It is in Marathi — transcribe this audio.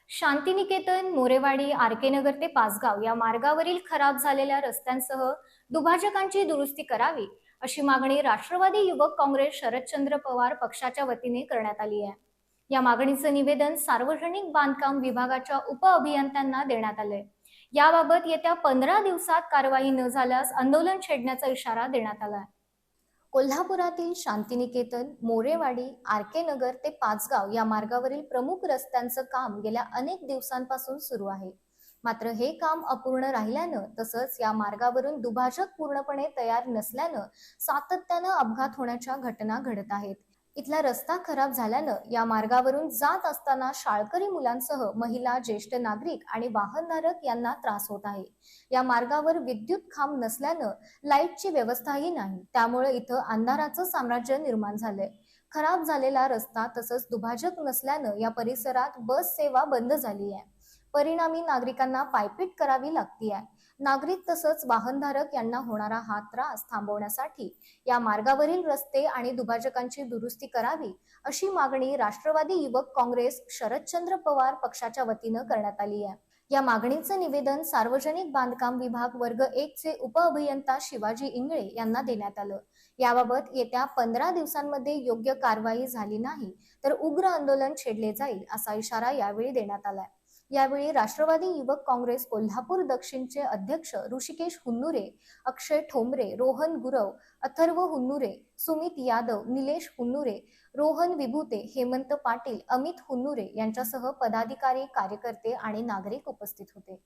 शांतिनिकेतन, मोरेवाडी, आर.के. नगर ते पाचगाव या मार्गावरील खराब झालेल्या रस्त्यांसह दुभाजकांची दुरुस्ती करावी, अशी मागणी राष्ट्रवादी युवक काँग्रेस शरदचंद्र पवार पक्षाच्या वतीने करण्यात आली आहे. या मागणीचं निवेदन सार्वजनिक बांधकाम विभागाच्या उपअभियंत्यांना देण्यात आलंय. याबाबत येत्या 15 दिवसात कारवाई न झाल्यास आंदोलन छेडण्याचा इशारा देण्यात आला आहे. कोल्हापुरातील शांतिनिकेतन, मोरेवाडी, आर.के. नगर ते पाचगाव या मार्गावरील प्रमुख रस्त्यांचं काम गेल्या अनेक दिवसांपासून सुरू आहे. मात्र हे काम अपूर्ण राहिल्यानं तसंच या मार्गावरून दुभाजक पूर्णपणे तयार नसल्यानं सातत्यानं अपघात होण्याच्या घटना घडत आहेत. इथला रस्ता खराब झाल्यानं या मार्गावरून जात असताना शाळकरी मुलांसह महिला, ज्येष्ठ नागरिक आणि वाहनधारक यांना त्रास होत आहे. या मार्गावर विद्युत खांब नसल्यानं लाईटची व्यवस्थाही नाही, त्यामुळे इथं अंधाराचं साम्राज्य निर्माण झालंय. खराब झालेला रस्ता तसंच दुभाजक नसल्यानं या परिसरात बस सेवा बंद झाली आहे. परिणामी नागरिकांना पायपीट करावी लागते. नागरिक तसंच वाहनधारक यांना होणारा हा त्रास थांबवण्यासाठी या मार्गावरील रस्ते आणि दुभाजकांची दुरुस्ती करावी, अशी मागणी राष्ट्रवादी युवक काँग्रेस शरदचंद्र पवार पक्षाच्या वतीनं करण्यात आली आहे. या मागणीचं निवेदन सार्वजनिक बांधकाम विभाग वर्ग 1 चे उपअभियंता शिवाजी इंगळे यांना देण्यात आलं. याबाबत येत्या 15 दिवसांमध्ये योग्य कारवाई झाली नाही तर उग्र आंदोलन छेडले जाईल, असा इशारा यावेळी देण्यात आलाय. यावेळी राष्ट्रवादी युवक काँग्रेस कोल्हापूर दक्षिणचे अध्यक्ष ऋषिकेश हुन्नुरे, अक्षय ठोंबरे, रोहन गुरव, अथर्व हुन्नुरे, सुमित यादव, निलेश हुन्नुरे, रोहन विभूते, हेमंत पाटील, अमित हुन्नुरे यांच्यासह पदाधिकारी, कार्यकर्ते आणि नागरिक उपस्थित होते.